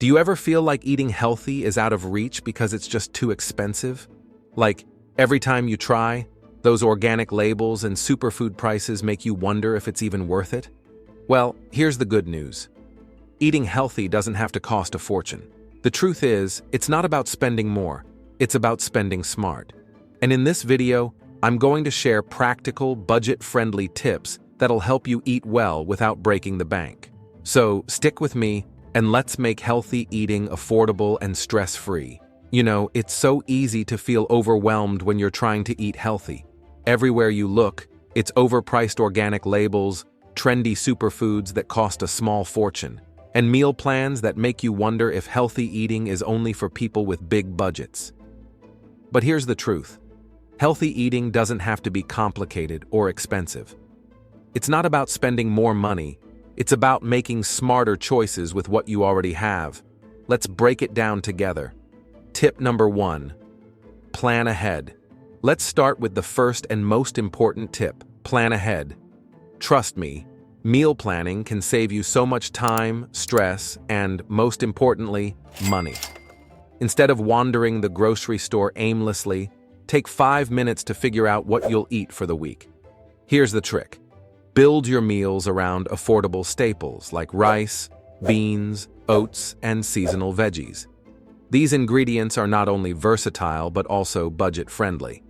Do you ever feel like eating healthy is out of reach because it's just too expensive? Like, every time you try, those organic labels and superfood prices make you wonder if it's even worth it? Well, here's the good news. Eating healthy doesn't have to cost a fortune. The truth is, it's not about spending more, it's about spending smart. And in this video, I'm going to share practical, budget-friendly tips that'll help you eat well without breaking the bank. So, stick with me, and let's make healthy eating affordable and stress-free. You know, it's so easy to feel overwhelmed when you're trying to eat healthy. Everywhere you look, it's overpriced organic labels, trendy superfoods that cost a small fortune, and meal plans that make you wonder if healthy eating is only for people with big budgets. But here's the truth. Healthy eating doesn't have to be complicated or expensive. It's not about spending more money, it's about making smarter choices with what you already have. Let's break it down together. Tip number 1. Plan ahead. Let's start with the first and most important tip, plan ahead. Trust me, meal planning can save you so much time, stress, and, most importantly, money. Instead of wandering the grocery store aimlessly, take 5 minutes to figure out what you'll eat for the week. Here's the trick. Build your meals around affordable staples like rice, beans, oats, and seasonal veggies. These ingredients are not only versatile but also budget-friendly.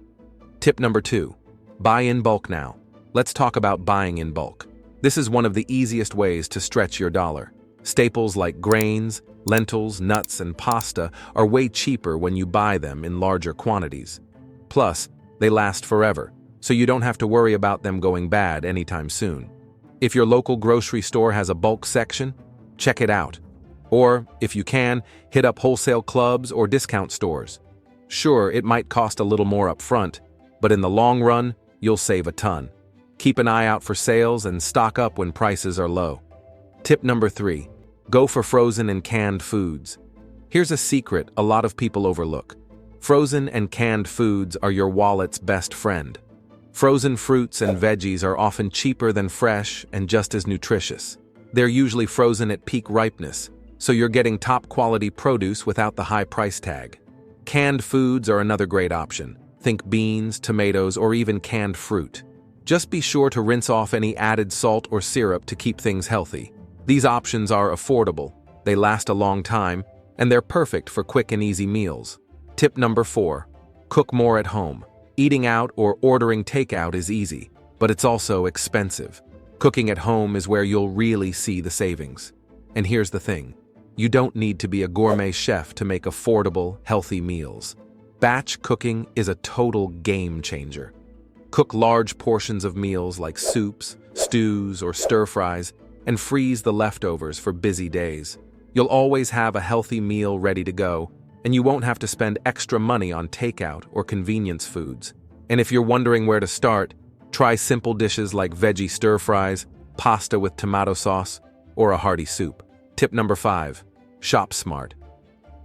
Tip number 2. Buy in bulk now. Let's talk about buying in bulk. This is one of the easiest ways to stretch your dollar. Staples like grains, lentils, nuts, and pasta are way cheaper when you buy them in larger quantities. Plus, they last forever, so you don't have to worry about them going bad anytime soon. If your local grocery store has a bulk section, check it out. Or, if you can, hit up wholesale clubs or discount stores. Sure, it might cost a little more up front, but in the long run, you'll save a ton. Keep an eye out for sales and stock up when prices are low. Tip number 3. Go for frozen and canned foods. Here's a secret a lot of people overlook. Frozen and canned foods are your wallet's best friend. Frozen fruits and veggies are often cheaper than fresh and just as nutritious. They're usually frozen at peak ripeness, so you're getting top-quality produce without the high price tag. Canned foods are another great option. Think beans, tomatoes, or even canned fruit. Just be sure to rinse off any added salt or syrup to keep things healthy. These options are affordable, they last a long time, and they're perfect for quick and easy meals. Tip number 4. Cook more at home. Eating out or ordering takeout is easy, but it's also expensive. Cooking at home is where you'll really see the savings. And here's the thing. You don't need to be a gourmet chef to make affordable, healthy meals. Batch cooking is a total game changer. Cook large portions of meals like soups, stews, or stir-fries, and freeze the leftovers for busy days. You'll always have a healthy meal ready to go, and you won't have to spend extra money on takeout or convenience foods. And if you're wondering where to start, try simple dishes like veggie stir-fries, pasta with tomato sauce, or a hearty soup. Tip number 5. Shop smart.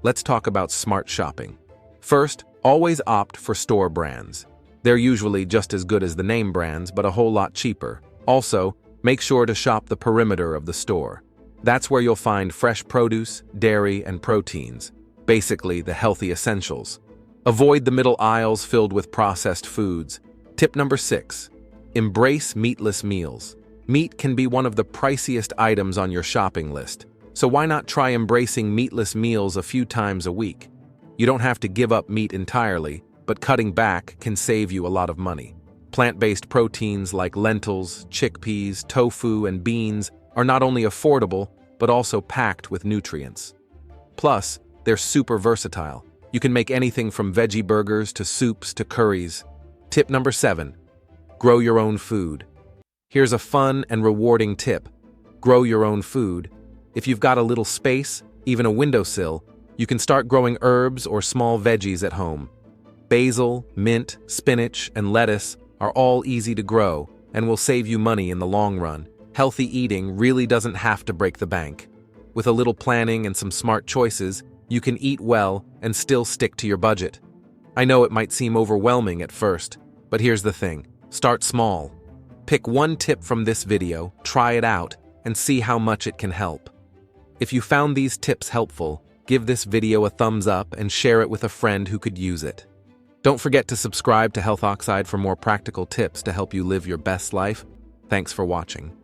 Let's talk about smart shopping. First, always opt for store brands. They're usually just as good as the name brands, but a whole lot cheaper. Also, make sure to shop the perimeter of the store. That's where you'll find fresh produce, dairy, and proteins. Basically, the healthy essentials. Avoid the middle aisles filled with processed foods. Tip number 6. Embrace meatless meals. Meat can be one of the priciest items on your shopping list, so why not try embracing meatless meals a few times a week? You don't have to give up meat entirely, but cutting back can save you a lot of money. Plant-based proteins like lentils, chickpeas, tofu, and beans are not only affordable, but also packed with nutrients. Plus, they're super versatile. You can make anything from veggie burgers to soups to curries. Tip number 7. Grow your own food. Here's a fun and rewarding tip. Grow your own food. If you've got a little space, even a windowsill, you can start growing herbs or small veggies at home. Basil, mint, spinach, and lettuce are all easy to grow and will save you money in the long run. Healthy eating really doesn't have to break the bank. With a little planning and some smart choices, you can eat well and still stick to your budget. I know it might seem overwhelming at first, but here's the thing. Start small. Pick one tip from this video, try it out, and see how much it can help. If you found these tips helpful, give this video a thumbs up and share it with a friend who could use it. Don't forget to subscribe to Health Oxide for more practical tips to help you live your best life. Thanks for watching.